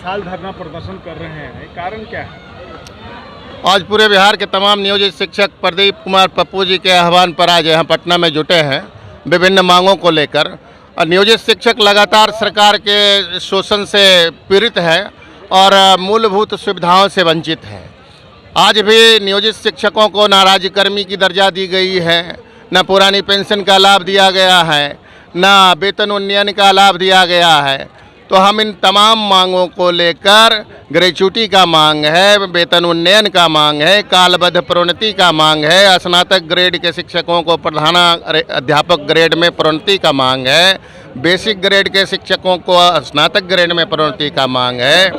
विशाल धरना प्रदर्शन कर रहे हैं, कारण क्या है? आज पूरे बिहार के तमाम नियोजित शिक्षक प्रदीप कुमार पप्पू जी के आह्वान पर आज यहाँ पटना में जुटे हैं विभिन्न मांगों को लेकर। और नियोजित शिक्षक लगातार सरकार के शोषण से पीड़ित है और मूलभूत सुविधाओं से वंचित है। आज भी नियोजित शिक्षकों को ना राज्यकर्मी की दर्जा दी गई है, न पुरानी पेंशन का लाभ दिया गया है, न वेतन उन्नयन का लाभ दिया गया है। तो हम इन तमाम मांगों को लेकर ग्रेच्युटी का मांग है, वेतन उन्नयन का मांग है, कालबद्ध प्रोन्नति का मांग है, स्नातक ग्रेड के शिक्षकों को प्रधान अध्यापक ग्रेड में प्रोन्नति का मांग है, बेसिक ग्रेड के शिक्षकों को स्नातक ग्रेड में प्रोन्नति का मांग है।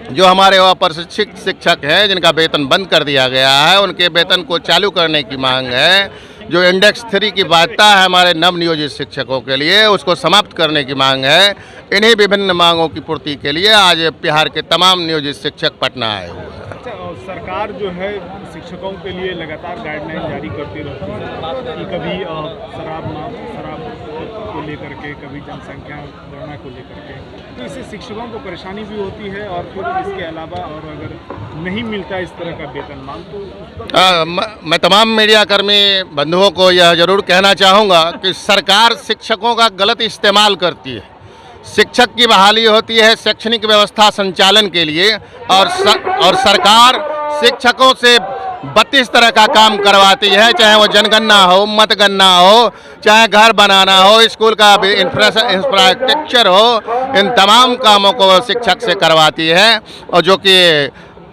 जो हमारे अप्रशिक्षित शिक्षक हैं जिनका वेतन बंद कर दिया गया है उनके वेतन को चालू करने की मांग है। जो इंडेक्स 3 की बाध्यता है हमारे नवनियोजित शिक्षकों के लिए उसको समाप्त करने की मांग है। इन्हीं विभिन्न मांगों की पूर्ति के लिए आज बिहार के तमाम नियोजित शिक्षक पटना आए हुए हैं। अच्छा, सरकार जो है शिक्षकों के लिए लगातार गाइडलाइन जारी करती रहती है कि कभी शराब को लेकर के, कभी जनसंख्या गणना को लेकर के, तो इससे शिक्षकों को परेशानी भी होती है। और फिर इसके अलावा और अगर नहीं मिलता इस तरह का वेतन मान तो मैं तमाम मीडियाकर्मी बंधुओं को यह जरूर कहना चाहूँगा कि सरकार शिक्षकों का गलत इस्तेमाल करती है। शिक्षक की बहाली होती है शैक्षणिक व्यवस्था संचालन के लिए और सरकार शिक्षकों से 32 तरह का काम करवाती है, चाहे वो जनगणना हो, मतगणना हो, चाहे घर बनाना हो, स्कूल का इंफ्रास्ट्रक्चर हो, इन तमाम कामों को शिक्षक से करवाती है। और जो कि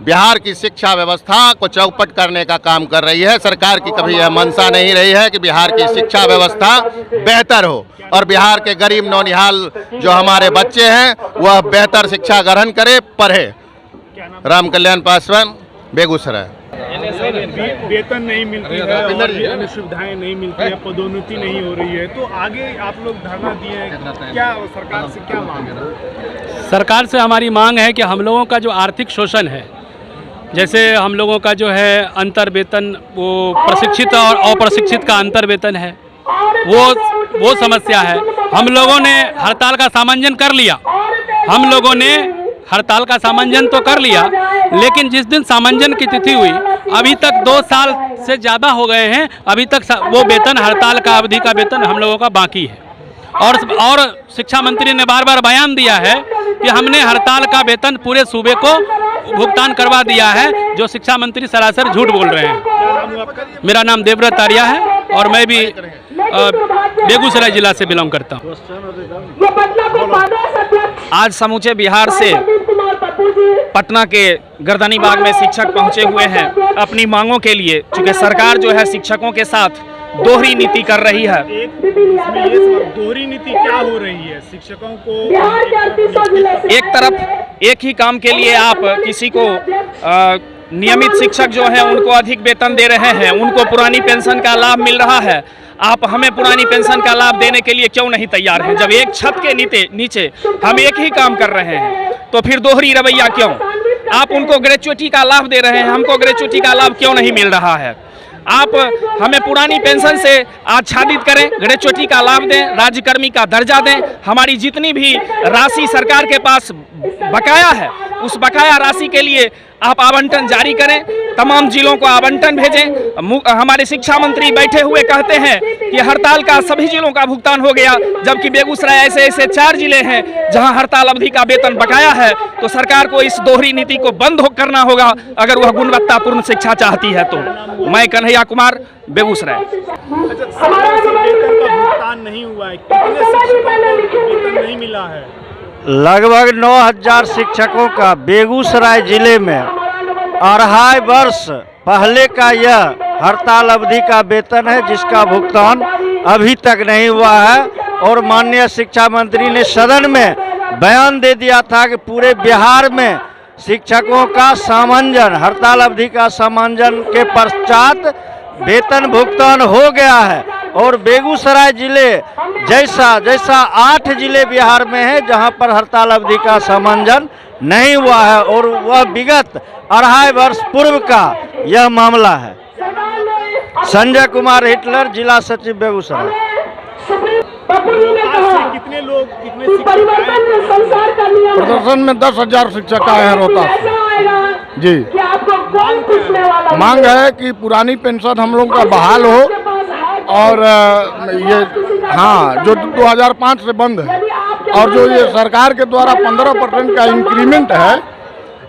बिहार की शिक्षा व्यवस्था को चौपट करने का काम कर रही है। सरकार की कभी यह मंशा नहीं रही है कि बिहार की शिक्षा व्यवस्था बेहतर हो और बिहार के गरीब नौनिहाल जो हमारे बच्चे हैं वह बेहतर शिक्षा ग्रहण करे, पढ़े। राम कल्याण पासवान, बेगूसराय। वेतन नहीं मिलती है और अन्य सुविधाएं नहीं मिलती है, पदोन्नति नहीं हो रही है, तो आगे आप लोग धरना दिए हैं, क्या सरकार से क्या मांग है? सरकार से हमारी मांग है कि हम लोगों का जो आर्थिक शोषण है, जैसे हम लोगों का जो है अंतर वेतन, वो प्रशिक्षित और अप्रशिक्षित का अंतर वेतन है, वो समस्या है। हम लोगों ने हड़ताल का सामंजन कर लिया, हड़ताल का सामंजन तो कर लिया, लेकिन जिस दिन सामंजन की तिथि हुई अभी तक 2 साल से ज़्यादा हो गए हैं, अभी तक वो वेतन, हड़ताल का अवधि का वेतन हम लोगों का बाकी है। और शिक्षा मंत्री ने बार बार बयान दिया है कि हमने हड़ताल का वेतन पूरे सूबे को भुगतान करवा दिया है, जो शिक्षा मंत्री सरासर झूठ बोल रहे हैं। मेरा नाम देवव्रत आर्या है और मैं भी बेगूसराय जिला से बिलोंग करता हूँ। आज समूचे बिहार से पटना के गर्दनी बाग में शिक्षक पहुंचे हुए हैं अपनी मांगों के लिए, क्योंकि सरकार जो है शिक्षकों के साथ दोहरी नीति कर रही है। दोहरी नीति क्या हो रही है? शिक्षकों को एक तरफ एक ही काम के लिए आप किसी को नियमित शिक्षक जो है उनको अधिक वेतन दे रहे हैं, उनको पुरानी पेंशन का लाभ मिल रहा है। आप हमें पुरानी पेंशन का लाभ देने के लिए क्यों नहीं तैयार हैं? जब एक छत के नीचे हम एक ही काम कर रहे हैं तो फिर दोहरी रवैया क्यों? आप उनको ग्रेच्युटी का लाभ दे रहे हैं, हमको ग्रेच्युटी का लाभ क्यों नहीं मिल रहा है? आप हमें पुरानी पेंशन से आच्छादित करें, ग्रेच्युटी का लाभ दें, राज्यकर्मी का दर्जा दें। हमारी जितनी भी राशि सरकार के पास बकाया है उस बकाया राशि के लिए आप आवंटन जारी करें, तमाम जिलों को आवंटन भेजें। हमारे शिक्षा मंत्री बैठे हुए कहते हैं कि हड़ताल का सभी जिलों का भुगतान हो गया, जबकि बेगूसराय ऐसे 4 जिले हैं जहां हड़ताल अवधि का वेतन बकाया है। तो सरकार को इस दोहरी नीति को बंद करना होगा अगर वह गुणवत्तापूर्ण शिक्षा चाहती है तो। मैं कन्हैया कुमार, बेगूसराय। अच्छा, वेतन का भुगतान नहीं हुआ है, कितने शिक्षकों को वेतन नहीं मिला है? लगभग 9000 शिक्षकों का बेगूसराय जिले में 2.5 वर्ष पहले का यह हड़ताल अवधि का वेतन है, जिसका भुगतान अभी तक नहीं हुआ है। और माननीय शिक्षा मंत्री ने सदन में बयान दे दिया था कि पूरे बिहार में शिक्षकों का सामंजन, हड़ताल अवधि का सामंजन के पश्चात वेतन भुगतान हो गया है। और बेगूसराय जिले जैसा 8 जिले बिहार में है जहां पर हड़ताल अवधि का सामंजन नहीं हुआ है, और वह विगत 2.5 वर्ष पूर्व का यह मामला है। संजय कुमार हिटलर, जिला सचिव, बेगूसराय। रोहतास से कितने लोग कितने शिक्षक आए? प्रदर्शन में 10,000 शिक्षक आए हैं रोहतास जी। मांग है कि पुरानी पेंशन हम लोग का बहाल हो और ये हाँ जो 2005 से बंद है और जो ये सरकार के द्वारा 15% का इंक्रीमेंट है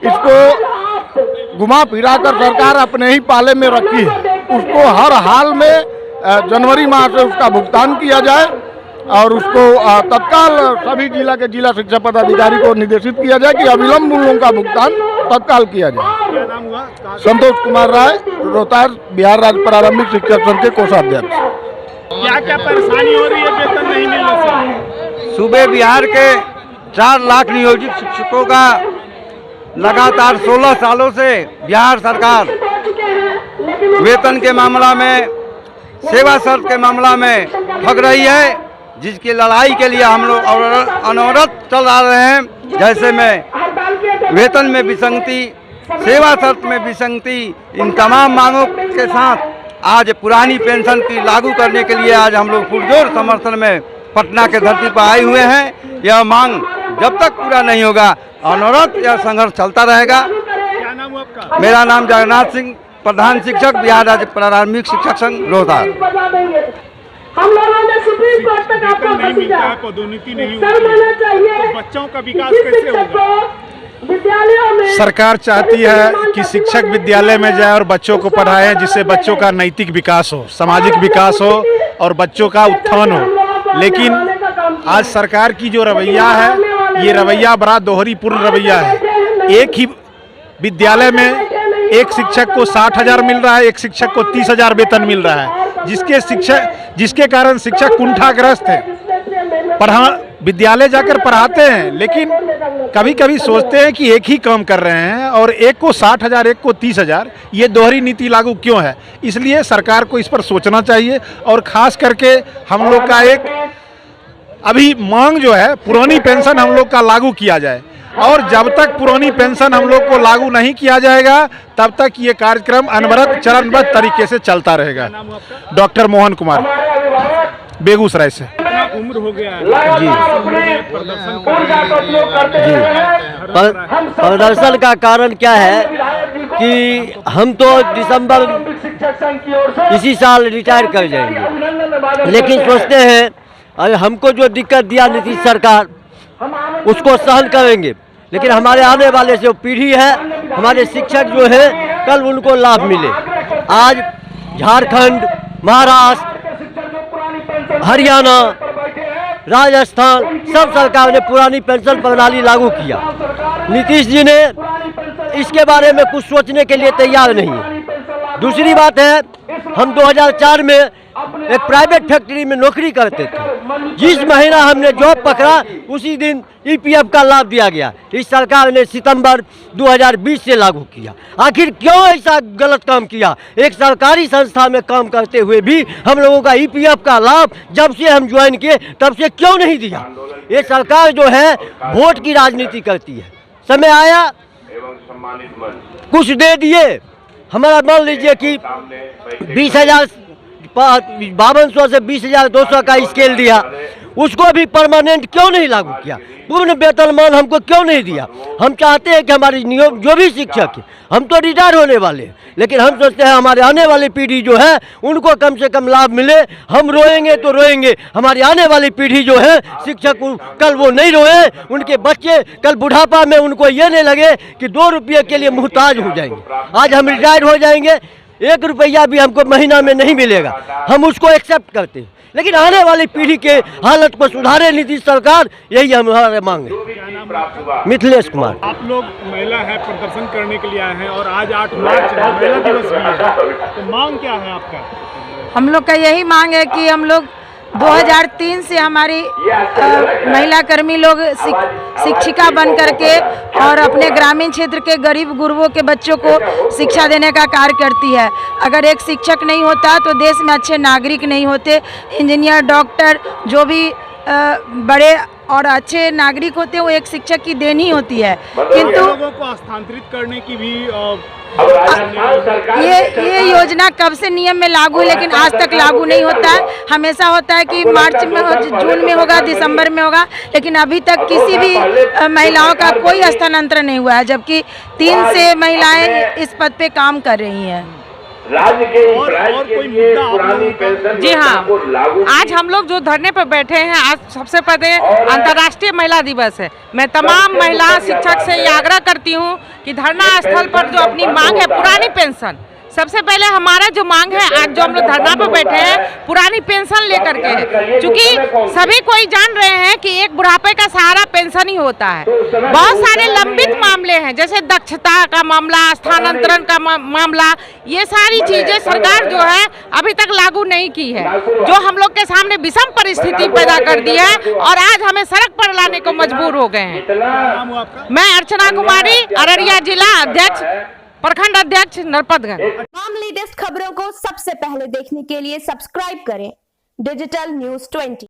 इसको घुमा फिरा कर सरकार अपने ही पाले में रखी है, उसको हर हाल में जनवरी माह से उसका भुगतान किया जाए और उसको तत्काल सभी जिला के जिला शिक्षा पदाधिकारी को निर्देशित किया जाए कि अविलंब मूल्यों का भुगतान तत्काल किया जाए। क्या नाम हुआ? संतोष कुमार राय, रोहतास, बिहार राज्य प्रारंभिक शिक्षक संघ के कोषाध्यक्ष। क्या क्या परेशानी हो रही है वेतन नहीं मिलने से? सूबे बिहार के 4 लाख नियोजित शिक्षकों का लगातार 16 सालों से बिहार सरकार वेतन के मामला में, सेवा शर्त के मामला में ठग रही है, जिसकी लड़ाई के लिए हम लोग अनवरत चल रहे हैं। जैसे में वेतन में विसंगति, सेवा शर्त में विसंगति, इन तमाम मांगों के साथ आज पुरानी पेंशन की लागू करने के लिए आज हम लोग पुरजोर समर्थन में पटना के धरती पर आए हुए हैं। यह मांग जब तक पूरा नहीं होगा अनवरत यह संघर्ष चलता रहेगा। क्या नाम हुआ आपका? मेरा नाम जगन्नाथ सिंह, प्रधान शिक्षक, बिहार राज्य प्रारंभिक शिक्षक संघ, रोहतास। हम लोगों ने सुप्रीम कोर्ट तक आपका वेतन नहीं मिलता है, पदोन्नति नहीं होती है, तो बच्चों का विकास कैसे होगा? विद्यालयों में सरकार चाहती है कि शिक्षक विद्यालय में जाए और बच्चों को पढ़ाएं, जिससे बच्चों का नैतिक विकास हो, सामाजिक विकास हो और बच्चों का उत्थान हो। लेकिन आज सरकार की जो रवैया है ये रवैया बड़ा दोहरीपूर्ण रवैया है। एक ही विद्यालय में एक शिक्षक को 60,000 मिल रहा है, एक शिक्षक को 30,000 वेतन मिल रहा है, जिसके कारण शिक्षक कुंठाग्रस्त है। विद्यालय जाकर पढ़ाते हैं लेकिन कभी कभी सोचते हैं कि एक ही काम कर रहे हैं और एक को 60,000 एक को 30,000, ये दोहरी नीति लागू क्यों है? इसलिए सरकार को इस पर सोचना चाहिए और खास करके हम लोग का एक अभी मांग जो है पुरानी पेंशन हम लोग का लागू किया जाए और जब तक पुरानी पेंशन हम लोग को लागू नहीं किया जाएगा तब तक ये कार्यक्रम अनवरत चरणबद्ध तरीके से चलता रहेगा। डॉक्टर मोहन कुमार, बेगूसराय से। कितना उम्र हो गया है? जी प्रदर्शन प्रदर्शन का कारण क्या है कि हम तो दिसंबर इसी साल रिटायर कर जाएंगे, लेकिन सोचते हैं अरे हमको जो दिक्कत दिया नीतीश सरकार उसको सहन करेंगे, लेकिन हमारे आने वाले जो पीढ़ी है, हमारे शिक्षक जो है, कल उनको लाभ मिले। आज झारखंड, महाराष्ट्र, हरियाणा, राजस्थान सब सरकार ने पुरानी पेंशन प्रणाली लागू किया। नीतीश जी ने इसके बारे में कुछ सोचने के लिए तैयार नहीं है। दूसरी बात है, हम 2004 में एक प्राइवेट फैक्ट्री में नौकरी करते थे, जिस महीना हमने जॉब पकड़ा उसी दिन ईपीएफ का लाभ दिया गया। इस सरकार ने सितंबर 2020 से लागू किया। आखिर क्यों ऐसा गलत काम किया? एक सरकारी संस्था में काम करते हुए भी हम लोगों का ईपीएफ का लाभ जब से हम ज्वाइन किए तब से क्यों नहीं दिया? ये सरकार जो है वोट की राजनीति करती है। समय आया कुछ दे दिए, हमारा मान लीजिए कि 52,000 से 20,200 का स्केल दिया, उसको भी परमानेंट क्यों नहीं लागू किया? पूर्ण वेतनमान हमको क्यों नहीं दिया? हम चाहते हैं कि हमारी नियम जो भी शिक्षक है, हम तो रिटायर होने वाले हैं, लेकिन हम सोचते हैं हमारे आने वाली पीढ़ी जो है उनको कम से कम लाभ मिले। हम रोएंगे तो रोएंगे, हमारी आने वाली पीढ़ी जो है शिक्षक कल वो नहीं रोए, उनके बच्चे कल बुढ़ापा में उनको ये नहीं लगे कि 2 रुपये के लिए मुहताज हो जाएंगे। आज हम रिटायर हो जाएंगे, 1 रुपया भी हमको महीना में नहीं मिलेगा, हम उसको एक्सेप्ट करते हैं, लेकिन आने वाली पीढ़ी के हालत को सुधारे नीतीश सरकार, यही हमारे मांग है। मिथिलेश कुमार। आप लोग महिला है प्रदर्शन करने के लिए आए हैं और आज 8 मार्च महिला दिवस भी है, तो मांग क्या है आपका? हम लोग का यही मांग है कि हम लोग 2003 से हमारी महिला कर्मी लोग शिक्षिका बन करके और अपने ग्रामीण क्षेत्र के गरीब गुरबों के बच्चों को शिक्षा देने का कार्य करती है। अगर एक शिक्षक नहीं होता तो देश में अच्छे नागरिक नहीं होते। इंजीनियर, डॉक्टर, जो भी बड़े और अच्छे नागरिक होते हैं वो एक शिक्षक की देन ही होती है। किंतु किंतु लोगों को स्थानांतरित करने की भी ये योजना कब से नियम में लागू है, लेकिन आज तक लागू नहीं होता है। हमेशा होता है कि मार्च में जून में होगा, दिसंबर में होगा, लेकिन अभी तक किसी भी महिलाओं का कोई स्थानांतरण नहीं हुआ है, जबकि 3 से महिलाएं इस पद पे काम कर रही हैं। और कोई मुद्दा पुरानी पेंशन जी हाँ, आज हम लोग जो धरने पर बैठे हैं, आज सबसे पहले अंतर्राष्ट्रीय महिला दिवस है। मैं तमाम महिला शिक्षक से ये आग्रह करती हूँ कि धरना स्थल पर जो अपनी मांग है पुरानी पेंशन, सबसे पहले हमारा जो मांग है, आज जो हम लोग धरना पर बैठे हैं पुरानी पेंशन लेकर के है, क्योंकि सभी कोई जान रहे हैं कि एक बुढ़ापे का सहारा पेंशन ही होता है। बहुत सारे लंबित मामले हैं, जैसे दक्षता का मामला, स्थानांतरण का मामला, ये सारी चीजें सरकार जो है अभी तक लागू नहीं की है, जो हम लोग के सामने विषम परिस्थिति पैदा कर दी है और आज हमें सड़क पर लाने को मजबूर हो गए हैं। मैं अर्चना कुमारी, अररिया जिला अध्यक्ष, प्रखंड अध्यक्ष, नरपतगंज। तमाम लेटेस्ट खबरों को सबसे पहले देखने के लिए सब्सक्राइब करें डिजिटल न्यूज़ 20।